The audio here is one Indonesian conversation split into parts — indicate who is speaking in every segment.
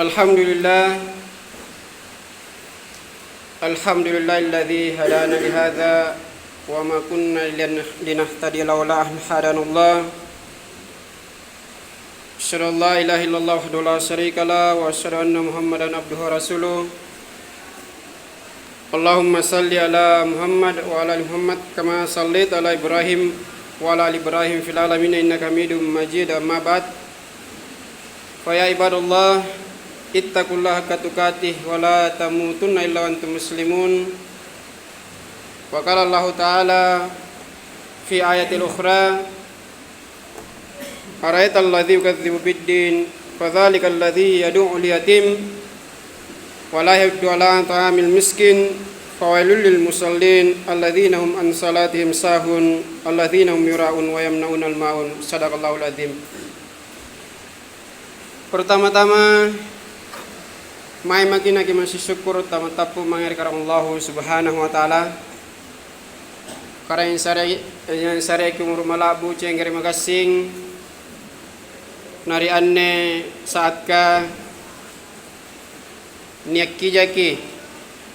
Speaker 1: Alhamdulillah alladzi hadana li hadza wa ma kunna linahtadiya laula an hadanallah. Asyhadu an la ilaha illallah wahdahu la syarika lah wa asyhadu anna Muhammadan abduhu wa rasuluh. Allahumma salli ala Muhammad wa ala ali Muhammad kama shallaita ala Ibrahim wa ala ali Ibrahim fil alamin innaka Hamidum Majid. Amma ba'd. Fa ya ibadallah ittaqullaha haqqa tuqatih wa la tamutunna illa wa antum muslimun. Wa qala Allah ta'ala fi ayatil ukhra ara'aital ladzi yukadzibu bid-din fadzalikal ladzi yad'u al-yatim wa la yahuddu 'ala ta'amil miskin fawailul lil musallin alladzina hum an salatihim sahun alladzina hum yura'un wa yamna'unal ma'un. Shadaqallahul adzim. Pertama-tama mai makina ki masih syukur tapu mangari karang Allah Subhanahu wa taala. Karang yang sare ki mur malabu cengeri magasing nari anne saat ka niak kijaki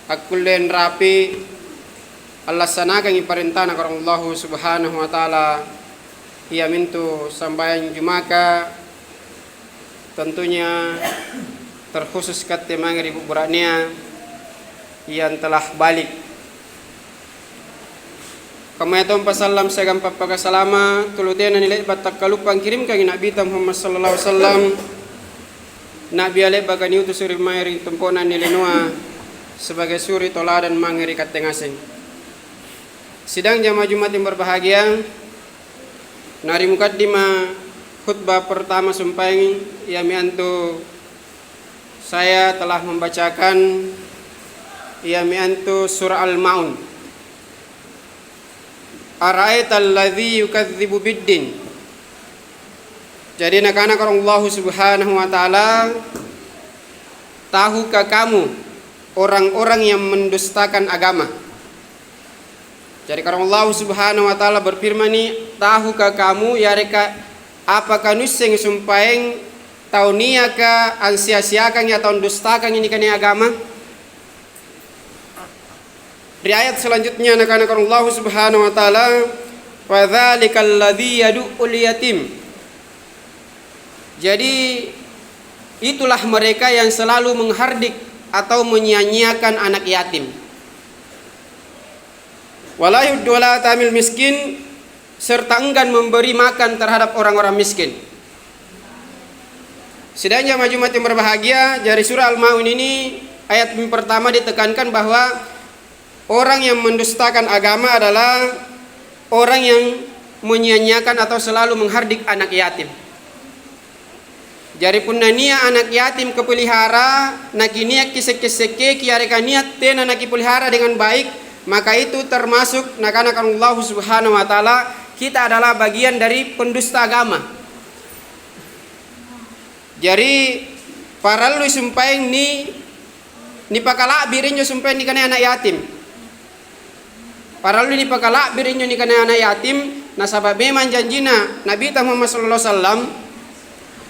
Speaker 1: akulen rapi Allah sanagang iparintana karang Allah Subhanahu wa taala. Ia mintu sambayang jumaka tentunya terkhusus kate mangri buburania yang telah balik. Kamayatom pasallam segam papagasalama tulutena nilai batak kalupang kirim kang Nabi Muhammad sallallahu alaihi wasallam. Nabi ale bagani utus suri mairi temponan nilenua sebagai suri toladan mangri katengasing. Sidang jamaah Jumat yang berbahagia, nari mukaddimah khutbah pertama sumpah yami antu saya telah membacakan yami antu surah Al-Maun. Ara'aital ladzi yukadzibu bid-din. Jadi nak-anak Allah Subhanahu wa taala, tahukah kamu orang-orang yang mendustakan agama? Jadi kalau Allah Subhanahu wa taala berfirman ni, tahukah kamu ya reka apakah nuseng sumpaeng taunia ka ansia-siakan ya tahun dustakan ini kan agama. Di ayat selanjutnya anak-anak Allah Subhanahu wa taala, wa dzalikal ladzi yad'ul yatim. Jadi itulah mereka yang selalu menghardik atau menyia-nyiakan anak yatim. Wala yuddu ala tamil miskin, serta enggan memberi makan terhadap orang-orang miskin. Sedangkan jamaah Jumat yang berbahagia, dari surah Al-Maun ini ayat pertama ditekankan bahwa orang yang mendustakan agama adalah orang yang menyia-nyiakan atau selalu menghardik anak yatim. Jari pun nania anak yatim kepelihara, nakiniak kisek-kiseke kiareka niat tena naki pelihara dengan baik, maka itu termasuk nak-anak Allah Subhanahu wa taala, kita adalah bagian dari pendusta agama. Jadi para lu sumpaeng ni pakala birinyo sumpaeng ni kana anak yatim. Para lu ni pakala birinyo ni kana anak yatim, nasabab memang janjina Nabi Muhammad sallallahu alaihi wasallam.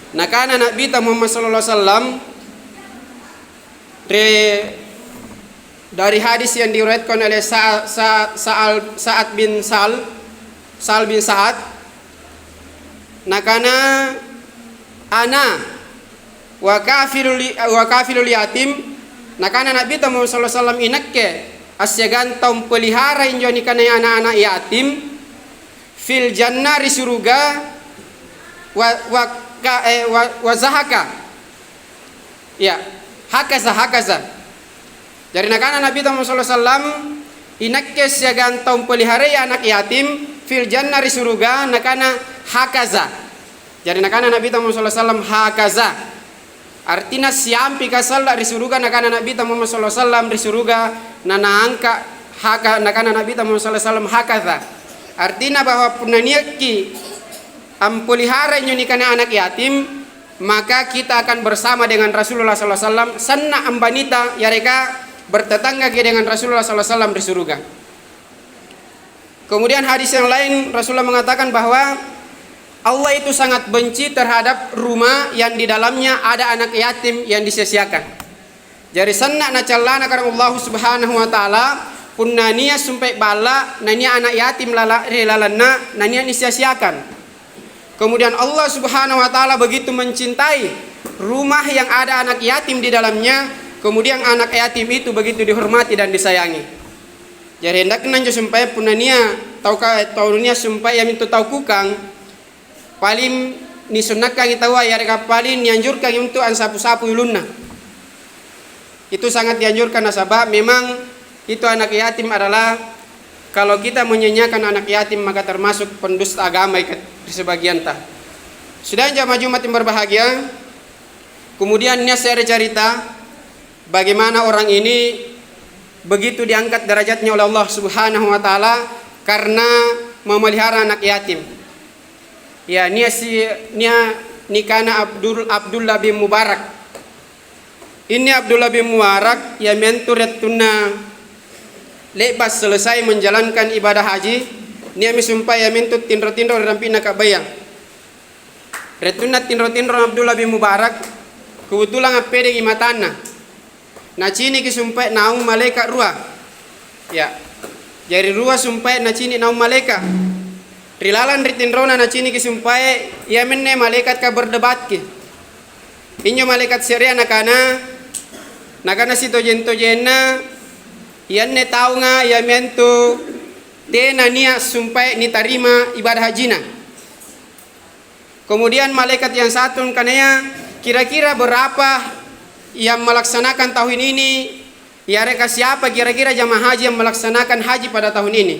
Speaker 1: Nakana Nabi Muhammad sallallahu alaihi wasallam dari hadis yang diriwayatkan oleh Sa'ad bin Sa'ad, nakana ana wa kafilul yatim, nakana Nabi Muhammad sallallahu alaihi wasallam inakke asyagan taum pelihara injo ni kana anak-anak yatim fil jannah di surga wa zahaka ya hakaza. Jadi nakana Nabi Muhammad sallallahu alaihi wasallam inakke asyagan taum pelihara anak yatim fil jannah di surga nakana hakaza. Jadi nakana Nabi Muhammad sallallahu alaihi wasallam hakaza. Artinya siampi kasal di surga nakana Nabi Muhammad sallallahu alaihi wasallam di surga nana angka haka nakana Nabi Muhammad sallallahu alaihi wasallam hakaza. Artinya bahwa punaniaki ampelihara nyoni kana anak yatim, maka kita akan bersama dengan Rasulullah sallallahu alaihi wasallam sanna ambanita yareka bertetangga dengan Rasulullah sallallahu alaihi wasallam di surga. Kemudian hadis yang lain Rasulullah mengatakan bahwa Allah itu sangat benci terhadap rumah yang di dalamnya ada anak yatim yang disia-siakan. Jadi sanna na callana karena Allah Subhanahu wa taala punna nia sumpai bala nania anak yatim lalanna nania disia-siakan. Kemudian Allah Subhanahu wa taala begitu mencintai rumah yang ada anak yatim di dalamnya, kemudian anak yatim itu begitu dihormati dan disayangi. Jadi hendaknya supaya punna nia tahu nia supaya minta tahu kukang paling ni sunnahkan kita wa ya reka paling dianjurkan untuk ansapu-sapu ilunna. Itu sangat dianjurkan nasabah memang itu anak yatim adalah kalau kita menyanyiakan anak yatim maka termasuk pendusta agama di sebagian tah. Sudah jamaah Jumat yang berbahagia. Kemudian saya cerita bagaimana orang ini begitu diangkat derajatnya oleh Allah Subhanahu wa taala karena memelihara anak yatim. Ya, nikana Abdullah bin Mubarak. Ini Abdullah bin Mubarak ya menturet tunna lepas selesai menjalankan ibadah haji, nia misumpah ya mentut tindro-tindro rampina ka bayang. Retunna tindro-tindro Abdullah bin Mubarak kebetulan apede di matana. Na cini ki sumpah naung malaikat ruah. Ya. Jadi ruah sumpah na cini naung malaikat. Rilalan ritindrona na cini ki sumpae ya menne malaikat ka berdebat ki. Inyo malaikat seria nakana si tojen-tojenna yanne tahu nga ya mentu tena nia sumpae ni tarima ibadah hajina. Kemudian malaikat yang satu kanaya kira-kira berapa yang melaksanakan tahun ini, ya reka siapa kira-kira jamaah haji yang melaksanakan haji pada tahun ini.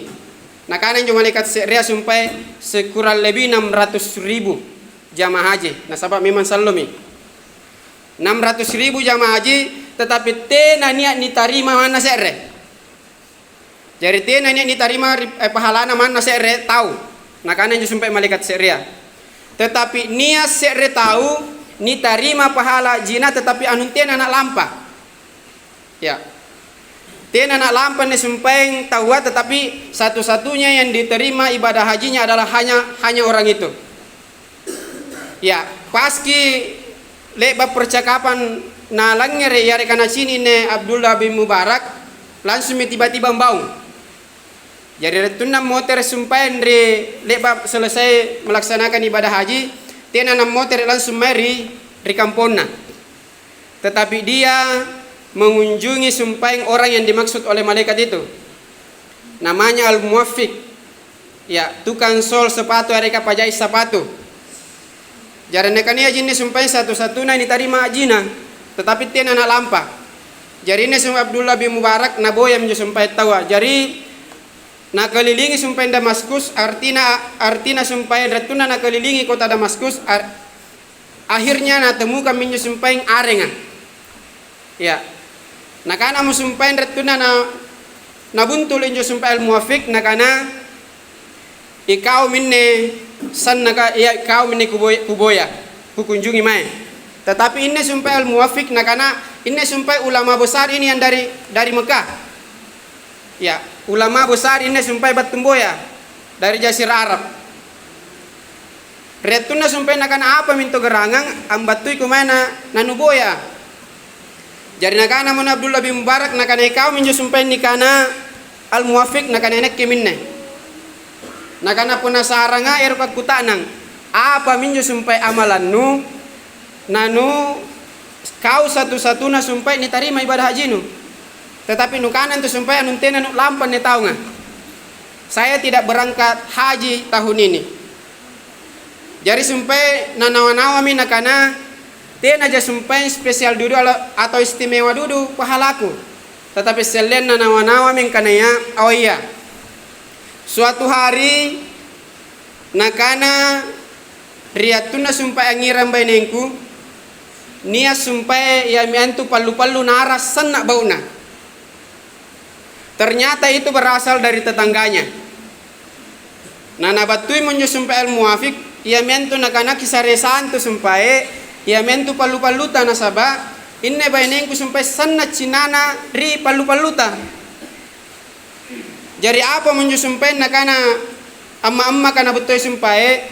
Speaker 1: Nah kanan cuma malaikat seria sampai sekurang lebih 600.000 jamaah haji. Nah sebab memang salumi 600.000 jamaah haji, tetapi tena niat diterima mana serre. Jadi tena niat diterima pahalana mana serre tahu. Nah kanan cuma sampai malaikat seria. Tetapi niat serre tahu diterima pahala jina, tetapi anun tena anak lampa. Ya. Tena anak lampa ni sumpeng tahu, tetapi satu-satunya yang diterima ibadah hajinya adalah hanya orang itu. Ya, paski lebar percakapan nalangnya ya rekana sini ne Abdullah bin Mubarak langsung tiba-tiba bau. Jadi retunna motor sumpeng lebar selesai melaksanakan ibadah haji, tena nam motor langsung mari di kampona. Tetapi dia mengunjungi sumpaing orang yang dimaksud oleh malaikat itu. Namanya Al-Muwaffiq. Ya, tukang sol sepatu mereka pajai sepatu. Jadi nekania jinni sumpaing satu-satunya ini tarima ajina, tetapi tiada anak lampa. Jadi ini sumpah Abdullah bin Mubarak naboya menjumpai tawa. Jadi nak kelilingi sumpaing Damaskus, artina sumpaing ratuna nak kelilingi kota Damaskus. Akhirnya nak temukan menjumpai arengan. Ya. Nakana musumpain retuna na buntul injo sumpah Al-Muwaffiq nakana ikau minne san naka ya ikau minne kuboya kukunjungi mai. Tetapi ini sumpah Al-Muwaffiq nakana ini sumpah ulama besar ini yang dari Mekah. Ya, ulama besar ini sumpah Batumboya dari Jazirah Arab. Retuna sumpah nakana apa minto gerangang ambatui kumana nanuboya. Jadi nakana mun Abdullah bin Mubarak nakana ikau minjo sumpah nikana Al-Muwaffiq nakana enek keminne. Nakana penasaran nga erpat kutanang apa minjo sumpah amalannu nanu kau satu-satunya sumpah ni tarima ibadah hajinu. Tetapi nukanan tu sumpah anun tena nu lampan ni tahu nga. Saya tidak berangkat haji tahun ini. Jadi sumpah nanawa-nawa mi nakana tena aja sumpah spesial dudu atau istimewa dudu pahalaku. Tetapi selain nawa-nawa mengkanaya oh iya. Suatu hari nakana riatuna sumpah angiran bainengku nia sumpah ya miantu palu-palu naras senak bauna. Ternyata itu berasal dari tetangganya. Nana batui menyumpah Al-Muwaffiq ya miantu nakana kisaresan tu sumpah ya mentu palu-paluta nasaba inne bainengku sampai sanna cinana ri palu-paluta. Jadi apa menjusumpai nakana amma kana betul sumpai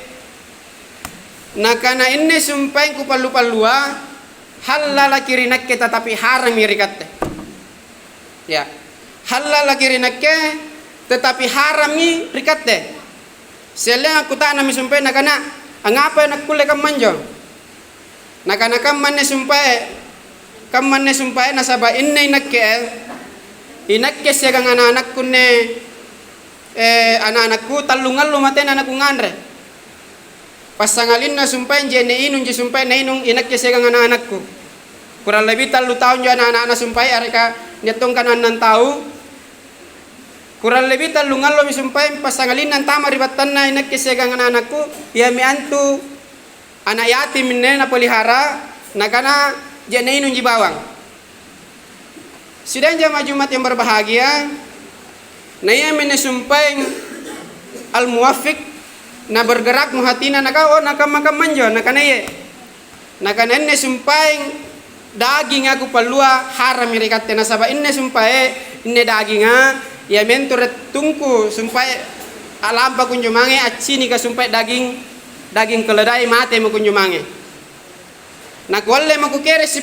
Speaker 1: Nakana inne sumpay ku pallu-pallua halala kirinakke tetapi haram irikatte. Ya. Halala kirinakke tetapi haram irikatte. Sela aku tak nami sumpay nakana angapa nakkulle kam manjo. Nakana kam manne sumpay nasaba inne inakke segang anak-anak kunne anak-anakku talungal lumaten anakku ngandre. Pasangalin na sumpay jene inung je sumpay na inung inakke segang anak-anakku. Kurang lebih 3 tahun jo anak-anak na sumpay areka nyetong kanan 6 tahun. Kurang lebih 3 ngalo mi sumpay pasangalin nan tama ribatan na inakke segang anak-anakku ya mi antu anak yatim ne na pelihara nakana jene inung ji bawang. Sidang jamaah Jumat yang berbahagia, na iya mene sumpay al muwafiq na bergerak muhatina naka makam manjo nakana ye nakana inne sumpay daging aku palua haram irikatte nasaba inne sumpay inne daginga ya menturet tungku sumpay alampa kunjumange accini ka sumpay daging keledai mate mo kunjumange nak walle mo kukere si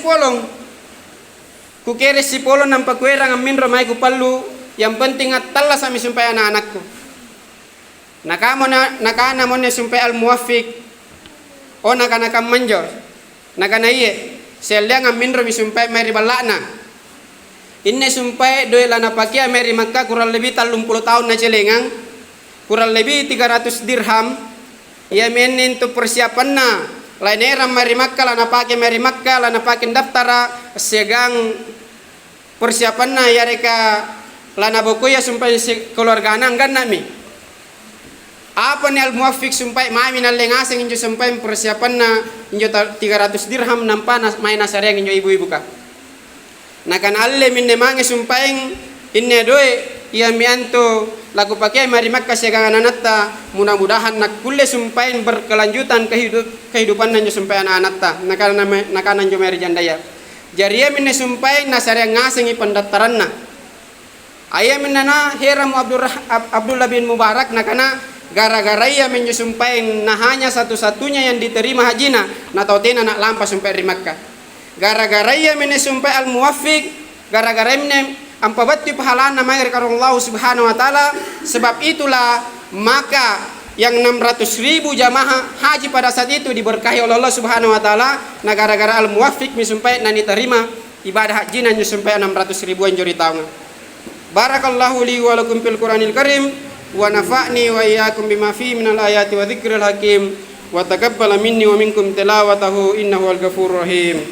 Speaker 1: polong nampak kuerang aminro mai ku pallu yang penting attalla sami sumpay anak-anakku. Nakana mo ne sumpay al muwafiq o nakana kam manjo nakana iye selya ngaminro mi sumpay meri balana inne sumpay doy lana pakia meri Makkah kurang lebih 30 tahun na celengang kurang lebih 300 dirham ya menin tu persiapan na lain era meri Makkah lana pakai meri Makkah lana pakai daftara segang persiapan na ya reka lana bokoya sumpay keluarga anggan nami. Apa ni al muwafiq sumpay mami na lengaseng injo sumpay persiapan na injo 300 dirham nampa main nasareng injo ibu-ibu ka. Nakan alle minne mange sumpay inne doe ia mianto laku pakai mari Makkah segang ananatta mudah-mudahan nak kulle sumpay berkelanjutan kehidupan nanjo sumpay anak-anatta nakana njo mari jandaya. Jariya minne sumpay nasareng ngaseng pendaftaranna. Aya minnana heramu Abdullah bin Mubarak nakana gara-gara ia menyumpay na hanya satu-satunya yang diterima hajina na tautena nak lampa sumpay di Makkah. Gara-gara ia menyumpay al muwafiq gara-gara ini ampabatti pahalaan na mayar karo Allah Subhanahu wa taala sebab itulah maka yang 600.000 jamaah haji pada saat itu diberkahi oleh Allah Subhanahu wa taala na gara-gara al muwafiq menyumpay na diterima ibadah haji na menyumpay 600.000 anjuri tauna. Barakallahu li wa lakum fil Qur'anil Karim wa nafa'ni wa iyyakum bima fihi minal ayati wa dzikril hakim wa taqabbala minni wa minkum tilawatahu innahu al ghafurur rahim.